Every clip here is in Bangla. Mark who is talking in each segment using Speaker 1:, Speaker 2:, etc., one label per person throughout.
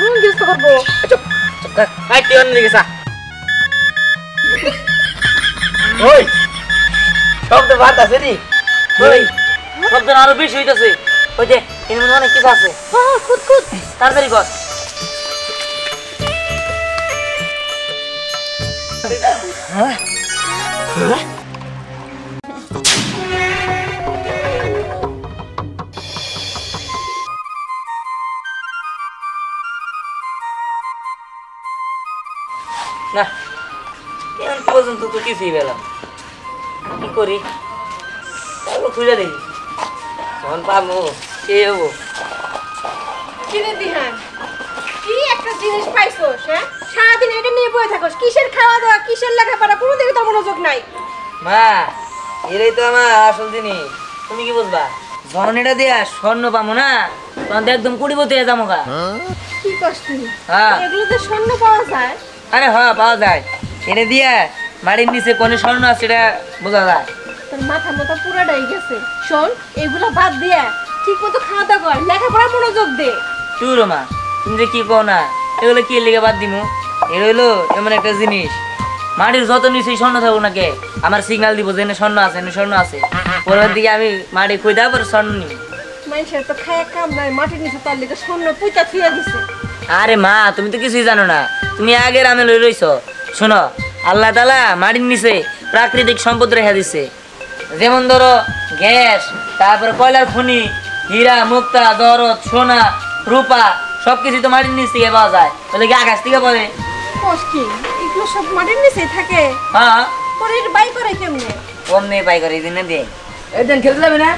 Speaker 1: কেমন গিফট করবো?
Speaker 2: চুপ চুপ কর ভাই তুই অন্য দিকে যা ওই শব্দ ভাত আছে রে ওই শব্দ আরো বেশি হইতাছে ওই যে এর মধ্যে অনেক কিছু আছে
Speaker 1: হ্যাঁ খুদ খুদ
Speaker 2: তাড়াতাড়ি কর না এখন পর্যন্ত তো কিছুই পেলাম কি করি খুঁজে দেখি তখন পাবো কে হবো
Speaker 1: কিনে দিহান কি একটা জিনিস পাইছোস হ্যাঁ সারাদিন এটা নিয়ে বসে থাকোস কিসের খাওয়া দাওয়া কিসের লেখাপড়া কোনো দিকে তোর মনোযোগ নাই
Speaker 2: মা এরাই তো আমার আসল জিনিস তুমি কি বুঝবা যখন এটা দিয়া স্বর্ণ পাবো না তখন তো একদম কুড়িপতি হয়ে যাবো গা
Speaker 1: কি কষ্ট
Speaker 2: হ্যাঁ
Speaker 1: এগুলোতে স্বর্ণ পাওয়া যায়
Speaker 2: আরে হ্যাঁ পাওয়া যায় এটা দিয়া মাটির নিচে কোনে স্বর্ণ আছে সেটা বোঝা যায়
Speaker 1: তোর মাথা মতো পুরাটাই গেছে শোন এগুলো বাদ দিয়ে ঠিক মতো খাওয়া দাওয়া কর লেখাপড়া মনোযোগ দে
Speaker 2: তুই মা তুমি যে কি কও না এগুলো কি লেগে বাদ দিমু এর হইলো এমন একটা জিনিস মাটির যত নিচে স্বর্ণ থাকুক নাকি আমার সিগন্যাল দিব যে এনে স্বর্ণ আছে এনে স্বর্ণ আছে পরের দিকে আমি মাটি খুঁজে পরে স্বর্ণ নিই
Speaker 1: মানুষের তো খায় কাম নাই মাটির নিচে তার লেগে স্বর্ণ পুঁতা থুয়ে দিছে
Speaker 2: আরে মা তুমি তো কিছুই জানো না তুমি আগের আমে লই রইছো শোনো আল্লাহ তাআলা মাটির নিচে প্রাকৃতিক সম্পদ রেখে দিছে যেমন ধরো গ্যাস তারপর কয়লার খনি হীরা মুক্তা দরদ সোনা রূপা সবকিছু তো মাটির নিচ থেকে পাওয়া যায় বলে কি আকাশ থেকে পড়ে
Speaker 1: কষ্টি এগুলো সব মাটির নিচে থাকে
Speaker 2: হ্যাঁ
Speaker 1: পরে এটা বাই করে কেমনে
Speaker 2: অমনি পাই করে এই দিনে দিয়ে একদিন খেলতে যাবে না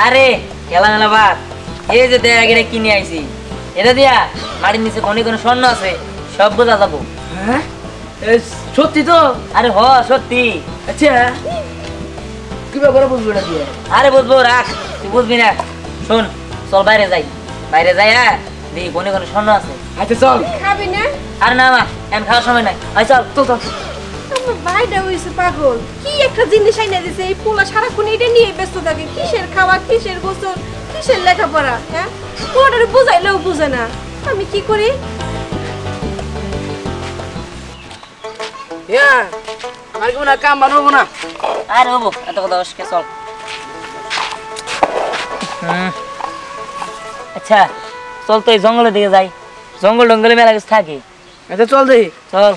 Speaker 2: আরে খেলা মেলা বাদ এই যে দেখ এটা কিনে আইছি এটা দিয়া মাটির নিচে কোনে কোনো স্বর্ণ আছে সব বোঝা যাবো
Speaker 3: হ্যাঁ সত্যি তো
Speaker 2: আরে হ সত্যি
Speaker 3: আচ্ছা কি ব্যাপারে বুঝবো এটা দিয়ে
Speaker 2: আরে বুঝবো রাখ তুই বুঝবি না শোন চল বাইরে যাই হ্যাঁ দেখি কোনে কোনো স্বর্ণ আছে
Speaker 3: আচ্ছা চল
Speaker 1: খাবি না
Speaker 2: আরে না মা এখন খাওয়ার সময় নাই আই চল
Speaker 3: তো চল
Speaker 1: আমার ভাইটা হইছে পাগল কি একটা জিনিস আইনা দিছে এই পোলা সারাক্ষণ এটা নিয়ে ব্যস্ত থাকে কিসের খাওয়া কিসের গোসল কিসের লেখাপড়া হ্যাঁ পোলাটারে বুঝাইলেও বুঝে না আমি কি করি
Speaker 3: হ্যাঁ আমার কি না কাম বানাবো না
Speaker 2: আরে হবো এত কথা অসকে চল আচ্ছা চল তো এই জঙ্গলের দিকে যাই জঙ্গলে মেলা কিছু থাকে
Speaker 3: আচ্ছা চল দেখি
Speaker 2: চল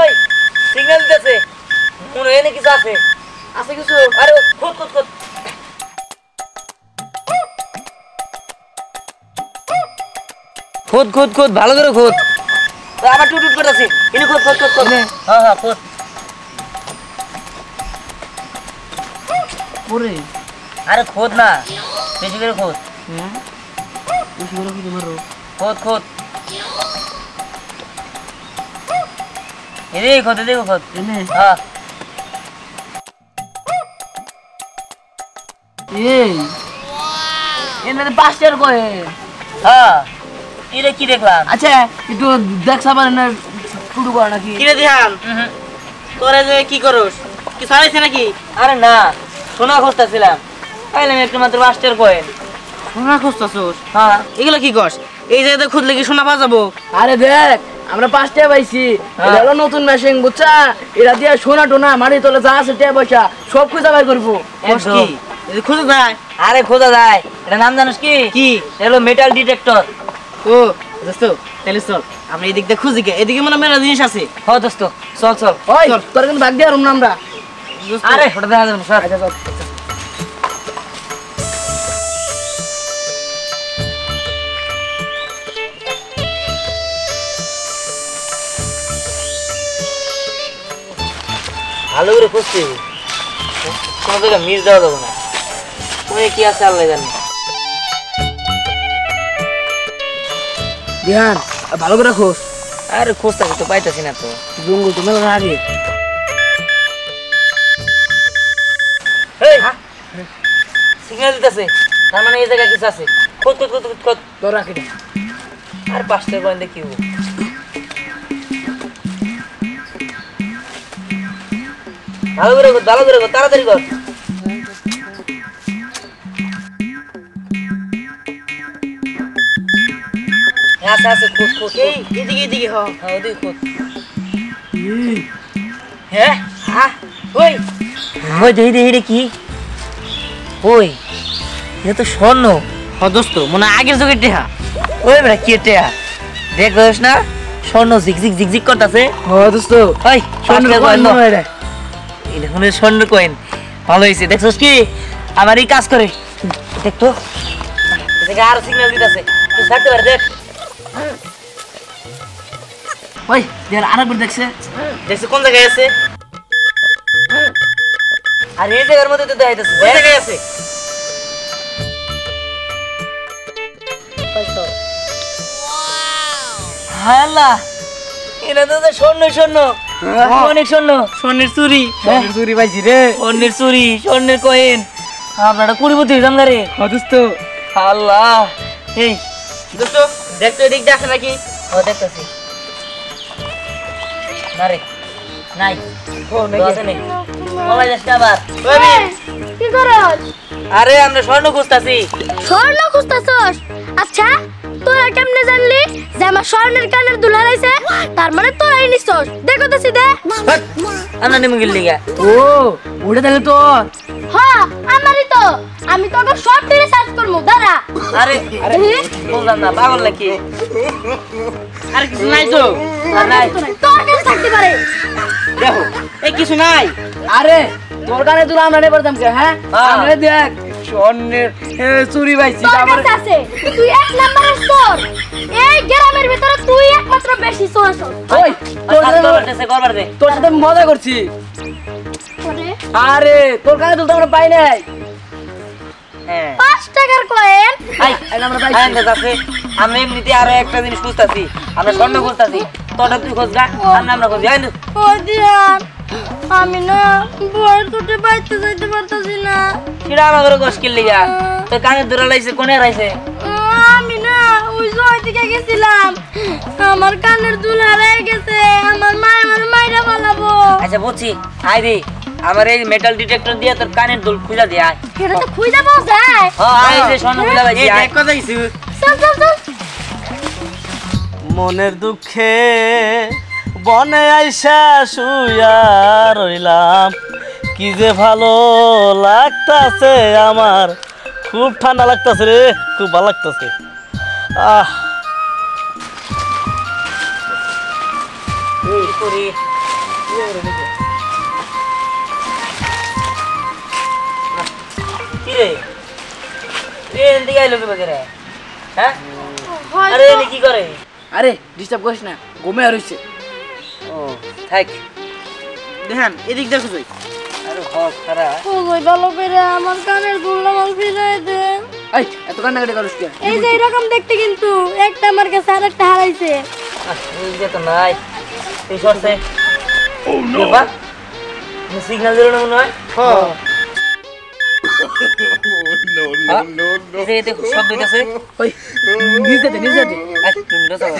Speaker 2: ওই সিগন্যাল দিতেছে মনে হয় কিছু আছে
Speaker 3: আছে কিছু
Speaker 2: আরে খুদ খুদ খুদ খুদ খুদ খুদ ভালো করে খুদ আবার টুট টুট করতেছি ইনি খুদ খুদ খুদ খুদ হ্যাঁ হ্যাঁ খুদ
Speaker 3: ওরে
Speaker 2: আরে খুদ না বেশি করে খুদ
Speaker 3: হ্যাঁ বেশি করে কি মারো
Speaker 2: খুদ খুদ এদিকে খুদ এদিকে খুদ
Speaker 3: এনে
Speaker 2: হ্যাঁ
Speaker 3: এই এনে 5 টাকা কয়
Speaker 2: হ্যাঁ এরে কি দেখলাম
Speaker 3: আচ্ছা একটু দেখছা পারে না শুরু কর নাকি
Speaker 2: কিরে দিহান তোরা যে কি করস কি সারাইছে নাকি আরে না সোনা খুঁজতেছিলাম পাইলাম একটু মাত্র 5 টাকার কয়েন
Speaker 3: সোনা খুঁজতাছস
Speaker 2: হ্যাঁ
Speaker 3: এগুলো কি কস এই জায়গাতে খুঁজলে কি সোনা পাওয়া যাবো আরে দেখ আমরা 5 টাকা পাইছি এটা হলো নতুন মেশিন বুঝছা এটা দিয়ে সোনা টোনা মাটি তোলে যা আছে টাকা পয়সা সব খুঁজে বের করবো
Speaker 2: কি খুঁজে যায় আরে খোঁজা যায় এটা নাম জানিস কি কি হলো মেটাল ডিটেক্টর
Speaker 3: ও দোস্ত তাহলে চল আমরা এদিক দিয়ে খুঁজি কে এদিকে মনে মেলা জিনিস আছে
Speaker 2: হ্যাঁ দোস্ত চল চল
Speaker 3: ওই তোর কিন্তু ভাগ দিয়ে আর আমরা
Speaker 2: আরে ওটা দেখা যাবে না স্যার
Speaker 3: আচ্ছা চল
Speaker 2: ভালো করে খুঁজছি কোনো জায়গায় মিস দেওয়া যাবে না ওই কি আছে আল্লাহ জানে
Speaker 3: ধ্যান ভালো করে খোঁজ
Speaker 2: আরে খুঁজতেছি তো পাইতেছি না তো
Speaker 3: জঙ্গল তো মেলা আগে
Speaker 2: সিগন্যাল দিতেছে তার মানে এই জায়গায় কিছু আছে খোঁজ খোঁজ খোঁজ খোঁজ খোঁজ
Speaker 3: তোর রাখি
Speaker 2: আর 5 টাকা কয়েন দেখি ভালো করে কর, ভালো করে কর, তাড়াতাড়ি কর। আচ্ছা আচ্ছা খুদ খুদ
Speaker 3: এই এদিকে এদিকে হ
Speaker 2: হ্যাঁ ওদিকে খুদ। হ্যাঁ ওই ওই দেখি দেখি রে কি ওই এটা তো স্বর্ণ।
Speaker 3: হ দোস্ত মনে হয় আগের যুগের টেহা।
Speaker 2: ওই বেটা কি টেয়া দেখছ না স্বর্ণ ঝিকঝিক ঝিকঝিক করতেছে।
Speaker 3: হ দোস্ত
Speaker 2: ওই
Speaker 3: স্বর্ণের কয়েন মনে হয় রে।
Speaker 2: এটা মনে হয় স্বর্ণ কয়েন। ভালো হয়েছে দেখছস কি আমার এই কাজ করে দেখতো এদিকে আরো সিগন্যাল দিতেছে তুই ছাড়তে পারে দেখ।
Speaker 3: ওই দেখ আরেকবার দেখছে।
Speaker 2: দেখছি কোন জায়গায় আছে আর এই জায়গার মধ্যে তো দেখাইতেছে কোন জায়গায় আছে। হায় আল্লাহ এটা তো স্বর্ণ স্বর্ণ অনেক স্বর্ণ।
Speaker 3: স্বর্ণের চুরি স্বর্ণের চুরি পাইছি রে।
Speaker 2: স্বর্ণের চুরি স্বর্ণের কয়েন আপনারা কুড়িপতি হইতাম না রে।
Speaker 3: হ দোস্ত
Speaker 2: আল্লাহ এই
Speaker 3: দোস্ত দেখ তো এদিক দেখে নাকি।
Speaker 2: ও দেখতেছি না রে নাই
Speaker 3: ও নাকি
Speaker 2: আছে নেই মোবাইল আসছে আবার।
Speaker 1: কি করছ?
Speaker 2: আরে আমরা স্বর্ণ খুঁজতাছি।
Speaker 4: স্বর্ণ খুঁজতেছস? আচ্ছা তোরা কেমনে জানলি যে আমার স্বর্ণের কানের দুল হারাইছে? তার মানে তোরাই নিছস। দেখো তো সিধে।
Speaker 2: আমরা নেমে গেল লিগা।
Speaker 3: ও ওটা তাহলে তোর।
Speaker 4: হ্যাঁ আমারই তো। আমি তোকে সব টিরে সার্চ করবো দাঁড়া।
Speaker 2: আরে আরে বললাম না পাগল নাকি।
Speaker 3: আর কিছু নাই তো?
Speaker 2: আর নাই
Speaker 4: তোর কাছে থাকতে পারে।
Speaker 3: দেখো এই কিছু নাই। আরে তোর কানে তুই আমরা নেই পারতাম কে? হ্যাঁ আমরা দেখ স্বর্ণের চুরি পাইছি।
Speaker 4: তোর
Speaker 3: তারপরে
Speaker 4: কাছে আছে। তুই এক নাম্বারের চোর। এই গ্রামের ভিতরে তুই একমাত্র বেশি চোর আছিস।
Speaker 3: ওই তোর সাথে
Speaker 2: করবার দে।
Speaker 3: তোর সাথে মজা করছি।
Speaker 4: ওরে
Speaker 3: আরে তোর কানে তুই তো আমরা পাই নাই।
Speaker 2: হ্যাঁ
Speaker 4: 5 টাকার কয়েন।
Speaker 2: আই
Speaker 3: আমরা
Speaker 2: আই
Speaker 3: পাইছি।
Speaker 2: আন্দাজ আছে আমরা এমনিতে আরো একটা জিনিস খুঁজতাছি। আমরা স্বর্ণ খুঁজতাছি তোটা তুই খোঁজ গা আমরা খুঁজি। আই
Speaker 4: ও দিয়ান আমি না বই তুটে বাইতে যাইতে পারতাছি না।
Speaker 2: সেটা আমার মুশকিল লিগা তো কানে ধরে লাইছে কোনে রাইছে।
Speaker 4: আমি না ওই জয় দিকে গেছিলাম। আমার কানের দুল হারিয়ে গেছে। আমার মা আমার মাইরা পালাবো।
Speaker 2: আচ্ছা বুঝছি আই রে আমার এই মেটাল ডিটেক্টর দিয়ে তোর কানের দুল খুঁজা দে আয়।
Speaker 4: এটা তো খুঁজে পাওয়া যায়।
Speaker 2: হ্যাঁ আই যে স্বর্ণ খুঁজা পাইছি আয়।
Speaker 3: কথা কিছু
Speaker 4: চল চল চল।
Speaker 5: মনের দুঃখে বনে আইসা শুয়া রইলাম কি যে ভালো লাগতাছে আমার খুব ঠান্ডা লাগতাছে রে খুব ভালো লাগতাছে আহ
Speaker 2: এই করি কি রে ট্রেন দিকে আইলো কি বগেরে হ্যাঁ আরে এনে কি করে।
Speaker 3: আরে ডিস্টার্ব করিস না ঘুমে আর হইছে।
Speaker 2: ও থাক
Speaker 3: দেখেন এদিক দেখো তুই।
Speaker 2: আরে হক খারা
Speaker 4: ও জয় ভালো করে আমার কানের দুল আমার ফিরাই দেন।
Speaker 3: এই এত কান্নাকাটি করিস কে?
Speaker 4: এই যে এরকম দেখতে কিন্তু একটা আমার কাছে আর একটা হারাইছে।
Speaker 2: এই যে তো নাই এই সরছে ও নো বাবা সিগন্যাল দিলো না মনে হয়।
Speaker 3: হ্যাঁ
Speaker 2: এই যে দেখো শব্দ হইতাছে।
Speaker 3: ওই নিজে দে নিজে দে।
Speaker 2: আই তুমি তো যাও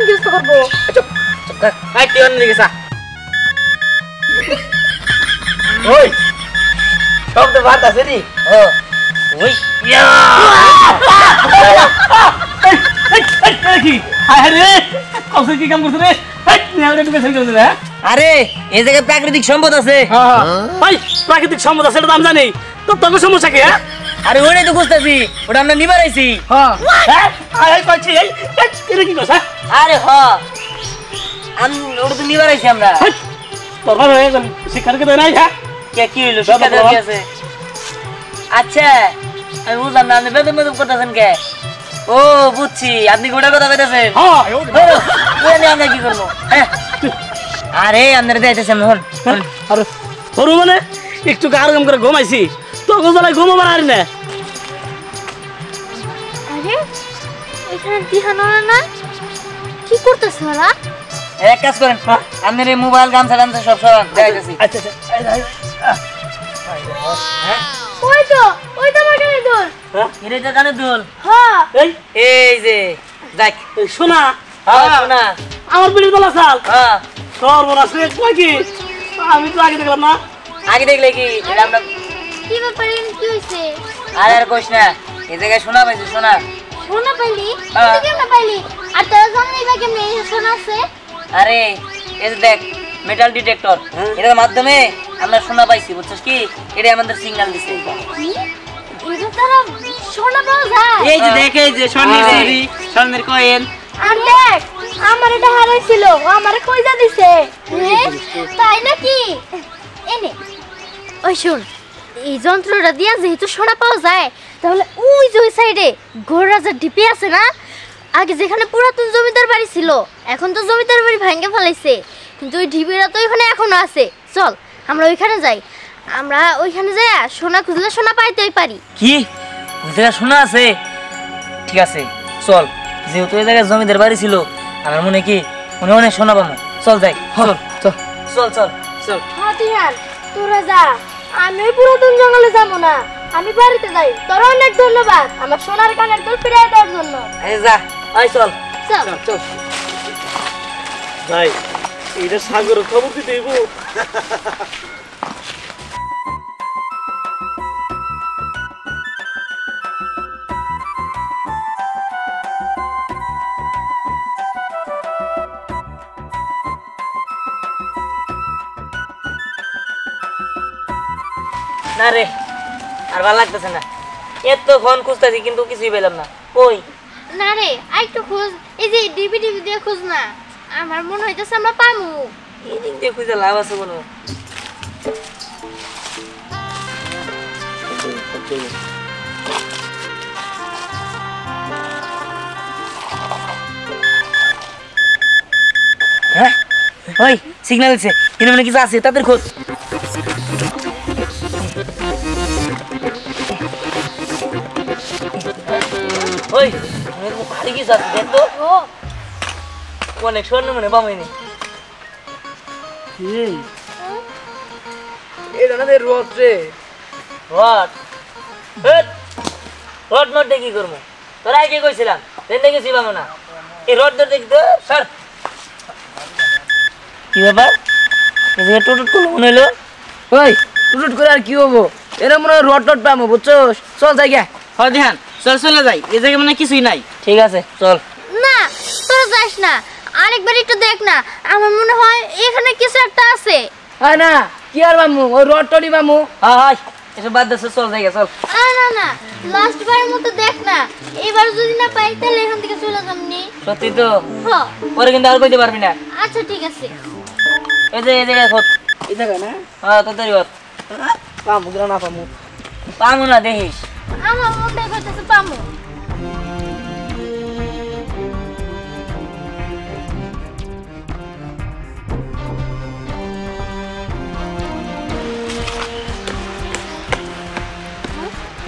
Speaker 4: কিছু করবো।
Speaker 2: চুপ থাক।
Speaker 3: আই টিয়ন দিকে যা। ওই
Speaker 2: শব্দ ভাত আছে নি ও ওই ইয়া
Speaker 5: কি আরে কৌশল কি কাম করছ রে নেওয়ারে ঢুকে ফেল করছ রে
Speaker 2: আরে এই জায়গায় প্রাকৃতিক সম্পদ আছে।
Speaker 5: হ্যাঁ ভাই প্রাকৃতিক সম্পদ আছে এটা তো আমি জানি তো তোর সমস্যা কি হ্যাঁ
Speaker 2: আরে ওইটাই তো খুঁজতেছি ওটা আমরা নিবার আইছি।
Speaker 3: হ্যাঁ
Speaker 5: হ্যাঁ আই কইছি এই এটা কি কথা
Speaker 2: আরে হ আমি ওটা তো নিবার আইছি আমরা।
Speaker 5: তোর ভালো হয়ে গেল শিক্ষার কে নাই হ্যাঁ
Speaker 2: কে কি হইলো শিক্ষা দেওয়া কি আছে। আচ্ছা আমি বুঝলাম না আপনি বেদম বেদম করতেছেন কে। ও বুঝছি আপনি গোটা কথা কইতেছেন।
Speaker 5: হ্যাঁ
Speaker 2: ওই আমরা কি করবো হ্যাঁ আরে আপনারা যাইতেছি আমরা হন
Speaker 5: আর তোর মানে একটু আরাম করে ঘুমাইছি তো গোজালাই ঘুমাবার আর না
Speaker 4: আরে এখানে দিহানো না কি করতেছ ওরা?
Speaker 2: এক কাজ করেন আপনার এই মোবাইল গামছা টামছা সব সরান যাইতেছি।
Speaker 5: আচ্ছা আচ্ছা
Speaker 2: হ্যাঁ
Speaker 4: ওই তো আমার কানে দুল।
Speaker 2: এটাই তো কানে দুল।
Speaker 4: হ্যাঁ
Speaker 5: এই
Speaker 2: এই যে দেখ
Speaker 5: শোনা
Speaker 2: হ্যাঁ শোনা
Speaker 5: আমার বিড়ি তোলা চাল
Speaker 2: হ্যাঁ
Speaker 5: সর্বনাশ রে কই কি আমি তো আগে দেখলাম না
Speaker 2: আগে দেখলে কি এটা আমরা
Speaker 4: কি ব্যাপারে কি হইছে
Speaker 2: আর কইস না এই জায়গায় শোনা পাইছি শোনা
Speaker 4: শোনা পাইলি
Speaker 2: হ্যাঁ।
Speaker 4: তুই কেমনে পাইলি আর তোরা জানলি বা কেমনে এই শোনা আছে
Speaker 2: আরে এই যে দেখ মেটাল ডিটেক্টর এটার মাধ্যমে আমরা শোনা পাইছি বুঝছিস কি এটা আমাদের সিগন্যাল দিছে
Speaker 4: কি এটা তারা শোনা পাওয়া যায়
Speaker 3: এই যে দেখে যে স্বর্ণের সিঁড়ি স্বর্ণের কয়েন
Speaker 4: আর দেখ আমার এটা হারাইছিল ও আমারে কইজা দিছে তাই নাকি এনে ওই শুন এই যন্ত্রটা দিয়া যেহেতু সোনা পাওয়া যায় তাহলে ওই যে ওই সাইডে ঘোড়রাজার ডিপি আছে না আগে যেখানে পুরাতন জমিদার বাড়ি ছিল এখন তো জমিদার বাড়ি ভেঙে ফেলাইছে কিন্তু ওই ডিপিটা তো ওইখানে এখনো আছে চল আমরা ওইখানে যাই আমরা ওইখানে যাই সোনা খুঁজলে সোনা পাইতেই পারি
Speaker 2: কি ওই জায়গায় শোনা আছে ঠিক আছে চল যেহেতু এই জায়গায় জমিদার বাড়ি ছিল আমার মনে কি মনে অনেক শোনা পাবো চল যাই চল
Speaker 3: চল
Speaker 2: চল চল
Speaker 3: চল
Speaker 4: হ্যাঁ দিহান তোরা যা আমি ওই পুরাতন জঙ্গলে যাবো না আমি বাড়িতে যাই তোর অনেক ধন্যবাদ আমার সোনার কানের দুল ফিরিয়ে দেওয়ার জন্য
Speaker 2: এই যা আই চল
Speaker 4: চল
Speaker 3: চল
Speaker 5: ভাই এটা সাগর খবর দিতে হইব
Speaker 2: না রে আর ভালো লাগতেছে না এত ফোন খুঁজতেছি কিন্তু কিছুই পেলাম না ওই
Speaker 4: না রে আরেকটু খোঁজ এই যে ডিবি দিয়ে খোঁজ না আমার মনে হইতেছে আমরা পামু
Speaker 2: এই দিক দিয়ে খুঁজে লাভ আছে কোনো হ্যাঁ ওই সিগন্যাল দিচ্ছে কিন্তু মানে কিছু আছে তাদের খোঁজ ওই ভারী কিছু আছে দেখ তো
Speaker 4: ও
Speaker 2: অনেক স্বর্ণ মনে পামেনি
Speaker 3: এটা না রোদ রে
Speaker 2: রড রড নট দিয়ে কি করবো তোরা আগে কইছিলাম ট্রেন থেকে পাবো না এই রড ধর দেখি তো স্যার কি ব্যাপার টোটুট করলো মনে হলো
Speaker 3: ওই টুটুট করে আর কি হবো এরা মনে হয় রড টট পাবো বুঝছোস চল যাই গে
Speaker 6: হয় ধ্যান চল চলে যাই এই জায়গায় মানে কিছুই নাই
Speaker 2: ঠিক আছে চল
Speaker 4: না তোরা যাস না আরেকবার একটু দেখ না আমার মনে হয় এখানে কিছু একটা আছে
Speaker 3: হ্যাঁ না কি আর মামু ওই রড টডি মামু
Speaker 2: হ্যাঁ হাই এসব বাদ দিচ্ছে চল জায়গা চল
Speaker 4: না না লাস্ট বারের মতো দেখ না এবার যদি না পাই তাহলে এখান থেকে চলে যামনি
Speaker 2: সত্যি তো
Speaker 4: হ
Speaker 2: পরে কিন্তু আর কইতে পারবি না
Speaker 4: আচ্ছা ঠিক আছে
Speaker 2: এই যে এই জায়গায় খোঁজ
Speaker 3: এই জায়গা না
Speaker 2: হ্যাঁ তোদের ঘর
Speaker 3: পামু কি না পামু
Speaker 2: পাবো না দেখিস
Speaker 4: আমার মনে করতেছে পামু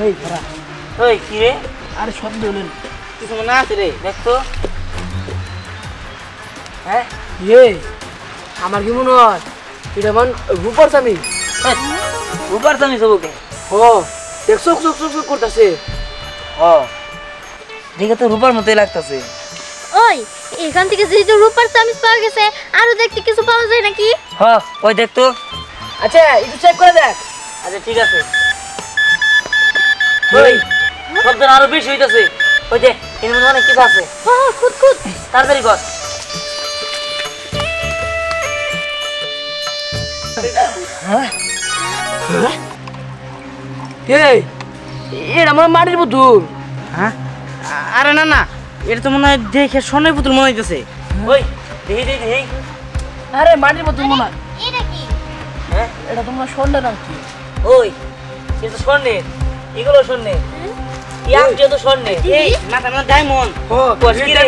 Speaker 3: এই খারাপ
Speaker 2: ওই কি রে
Speaker 3: আরে শব্দ হলেন
Speaker 6: কিছু মনে আছে রে
Speaker 2: দেখতো হ্যাঁ
Speaker 3: এ আমার কি মনে হয় এটা মান রূপার স্বামী
Speaker 2: উপর তুমি সবকে
Speaker 3: ও দেখছো চোখ চোখ চোখ করতেছে
Speaker 2: ও দেখে তো রূপার মতোই লাগতেছে
Speaker 4: ওই এখান থেকে যেহেতু রূপার চামিচ পাওয়া গেছে আরো দেখতে কিছু পাওয়া যায় নাকি
Speaker 2: হ্যাঁ ওই দেখতো
Speaker 3: আচ্ছা একটু চেক করে দেখ
Speaker 2: আচ্ছা ঠিক আছে ওই শব্দ আরো বেশি হইতাছে ওই যে এর মধ্যে অনেক কিছু আছে
Speaker 4: হ্যাঁ খুদ খুদ
Speaker 2: তাড়াতাড়ি কর
Speaker 3: এই এটা আমার মাটির পুতুল
Speaker 6: হ্যাঁ আরে না না এটা তো মনে হয় দেখে সোনার পুতুল মনে হইতেছে
Speaker 2: ওই দেখি দেখি দেখি
Speaker 3: আরে মাটির পুতুল মনে হয়
Speaker 4: এটা কি
Speaker 2: হ্যাঁ
Speaker 3: এটা তোমার স্বর্ণের নাম কি
Speaker 2: ওই এটা তো স্বর্ণের এগুলো স্বর্ণের এই আংটিও তো স্বর্ণের
Speaker 6: এই মাথা মানে ডায়মন্ড
Speaker 2: কি রে?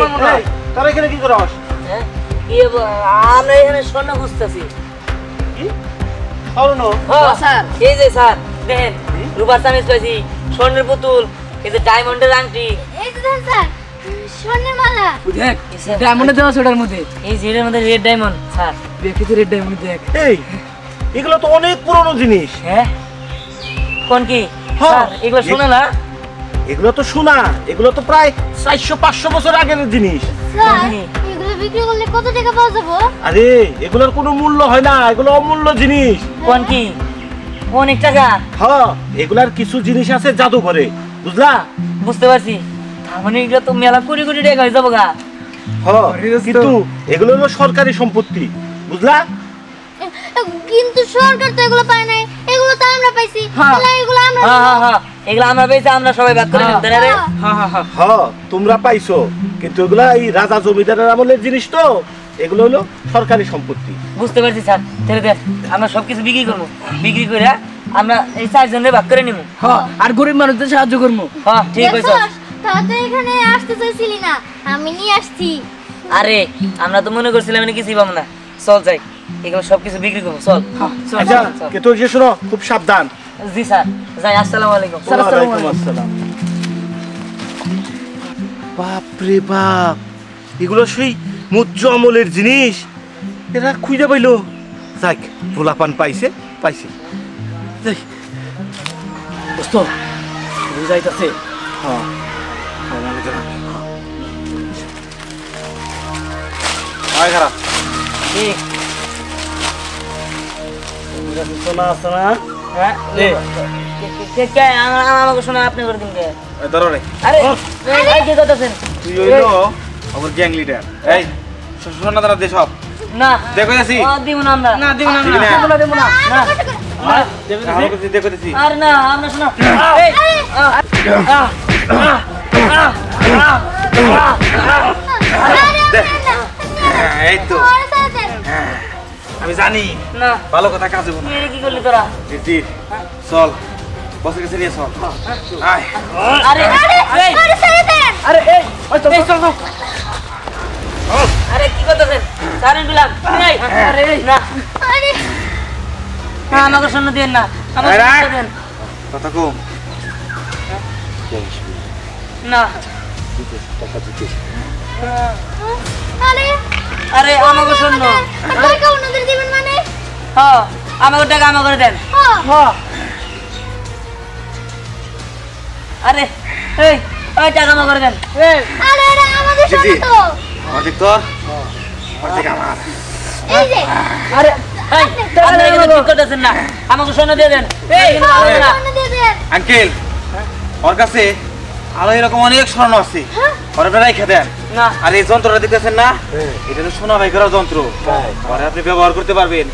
Speaker 5: তারা এখানে কি করস
Speaker 2: হ্যাঁ আমরা এখানে স্বর্ণ খুঁজতেছি
Speaker 5: স্বর্ণ
Speaker 2: হ্যাঁ,
Speaker 3: স্যার।
Speaker 2: এই যে স্যার দেখেন রূপার চামিচ পাইছি স্বর্ণের পুতুল এই যে ডায়মন্ডের আংটি
Speaker 4: এই যে দেন স্যার স্বর্ণের মালা
Speaker 3: দেখ ডায়মন্ডে দেওয়া আছে ওটার মধ্যে
Speaker 2: এই জিরের মধ্যে রেড ডায়মন্ড স্যার
Speaker 3: দেখি তো রেড ডায়মন্ড দেখ
Speaker 5: এই এগুলো তো অনেক পুরনো জিনিস
Speaker 2: হ্যাঁ কোন কি
Speaker 5: হ্যাঁ।
Speaker 2: স্যার এগুলো শুনে না
Speaker 5: এগুলো তো সোনা এগুলো তো প্রায় 400-500 বছর আগের জিনিস
Speaker 4: স্যার
Speaker 2: কি?
Speaker 4: এগুলো বিক্রি করলে কত টাকা পাওয়া যাবো?
Speaker 7: আরে এগুলোর কোনো মূল্য হয় না, এগুলো অমূল্য জিনিস।
Speaker 2: কোন কি অনেক টাকা?
Speaker 7: হ্যাঁ, এগুলার কিছু জিনিস আছে জাদুঘরে, বুঝলা?
Speaker 2: বুঝতে পারছি, তার মানে এগুলো তো মেলা কোটি কোটি টাকা হয়ে যাবো গা।
Speaker 7: হ্যাঁ, কিন্তু এগুলো হলো সরকারি সম্পত্তি, বুঝলা?
Speaker 4: কিন্তু সরকার তো এগুলো পায় নাই, এগুলো তো আমরা পাইছি। তাহলে এগুলো আমরা
Speaker 2: হ্যাঁ হ্যাঁ হ্যাঁ, এগুলো আমরা পেয়েছি, আমরা সবাই ভাগ করে নিতে রে।
Speaker 7: হ্যাঁ, তোমরা পাইছো, কিন্তু এগুলা এই রাজা জমিদারের আমলের জিনিস তো, এগুলো হলো সরকারি সম্পত্তি।
Speaker 2: বুঝতে পারছি স্যার, তাহলে দেখ আমরা সবকিছু বিক্রি করবো, বিক্রি করে আমরা এই 4 জনের ভাগ করে নিবো।
Speaker 3: হ্যাঁ, আর গরিব মানুষদের সাহায্য করবো।
Speaker 2: হ্যাঁ ঠিক আছে।
Speaker 4: দেখছস, তা তো এখানে আসতে চাইছিলি না, আমি নিয়ে আসছি।
Speaker 2: আরে আমরা তো মনে করছিলাম আমি কিছুই পাবো না, চল যাই, এগুলো সবকিছু বিক্রি করবো, চল।
Speaker 7: আচ্ছা, কিন্তু যে শোনো, খুব সাবধান।
Speaker 2: জি স্যার, যাই, আসসালামু আলাইকুম।
Speaker 7: ওয়ালাইকুম আসসালাম। বাপ রে বাপ, এগুলো সেই মুজ্জ আমলের জিনিস, এরা খুঁজে পাইলো। যাক, পোলাপান পাইছে পাইছে। যাই।
Speaker 3: দোস্ত বুঝাইতাছে।
Speaker 7: হ্যাঁ, আয় খারাপ।
Speaker 2: ঠিক।
Speaker 7: সোনা আছে না?
Speaker 2: হ্যাঁ, কে আমাকে শোনা, আপনি করে দিন কে?
Speaker 7: ধরো রে।
Speaker 2: আরে এই কি করতেছেন?
Speaker 7: তুই হইলো আমার গ্যাং লিডার। এই সোনা দাঁড়া দে সব।
Speaker 2: না
Speaker 7: দেখো যাচ্ছি।
Speaker 2: দিব না আমরা, না দিব না,
Speaker 7: দিবি না?
Speaker 2: দেব না, না
Speaker 7: আমার কাছে দেখো যাচ্ছি।
Speaker 2: আর না, আমরা শোনা। এই
Speaker 7: দেখ, এই তো আমি জানি
Speaker 2: না,
Speaker 7: ভালো কথা কাজ হবে না।
Speaker 2: তুই এটা কি করলি তোরা?
Speaker 7: জি, চল বসের কাছে নিয়ে চল। আয়।
Speaker 2: আরে এই,
Speaker 3: আরে এই ওই তো
Speaker 2: এই, চল, চল। আরে কি করতেছেন? সারেন বিলাম। এই, আরে এই, না না, আমাকে শোনা দেন না, আমাকে
Speaker 7: আরে,
Speaker 2: শোনা দেন
Speaker 7: কথা কম।
Speaker 2: না। আরে আমাকে শোনো।
Speaker 4: টাকা ওনাদের দিবেন মানে?
Speaker 2: হ্যাঁ, আমাকে টাকা আমাকে দেন।
Speaker 3: হ্যাঁ
Speaker 2: আরে এই, ওই টাকা আমাকে দেন।
Speaker 4: আরে আরে আমাদের সাথে তো
Speaker 7: অর্ধেক তোর, অর্ধেক আমার।
Speaker 4: এই যে
Speaker 2: আরে এই, আপনারা কিন্তু ঠিক করতেছেন না, আমাকে শোনা দিয়ে দেন। এই কিন্তু ভালো হবে না।
Speaker 4: ওনা দিয়ে দেন।
Speaker 7: আঙ্কেল, ওর কাছে আরো এরকম অনেক স্বর্ণ আছে, ওর আপনি রাইখে দেন।
Speaker 2: না।
Speaker 7: আর এই যন্ত্রটা দেখতেছেন না, এটা তো সোনা বাই করার যন্ত্র, পরে আপনি ব্যবহার করতে পারবেন।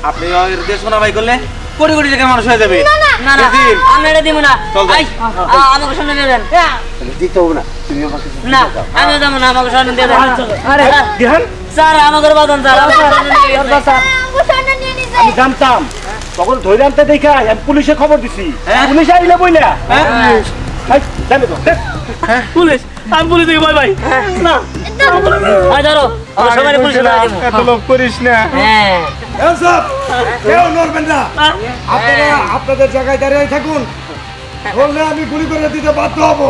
Speaker 7: আপনি এর দিয়ে সোনা বাই করলে কোটি কোটি টাকার মানুষ হয়ে যাবে।
Speaker 2: না না,
Speaker 7: বুঝলি?
Speaker 2: আমরা এটা দিব না।
Speaker 7: চল যাই।
Speaker 2: এই, আমাকে শোনা দিয়ে দেন।
Speaker 7: দিতে হবে না, তুমি আমাকে
Speaker 2: না, আমি যাবো না, আমাকে শোনা দিয়ে দেন।
Speaker 3: আরে
Speaker 7: দিহান,
Speaker 2: স্যার আমাকে বাদন স্যার,
Speaker 4: আমগো সোনা নিয়ে নিছে।
Speaker 7: আমি জানতাম তখন ধরে আনতে দেখা আমি পুলিশে খবর দিছি। পুলিশ আইলে বইলা জানো তো
Speaker 5: পুলিশ, আমি পুলিশ থেকে ভয় পাই না।
Speaker 2: ধরো, আমরা সবাই পুলিশে ধরে দেবো।
Speaker 7: এত লোক করিস না।
Speaker 2: হ্যাঁ,
Speaker 8: কেউ নড়বেন না, আপনারা আপনাদের জায়গায় দাঁড়িয়ে থাকুন, বললে আমি গুলি করে দিতে বাধ্য হবো।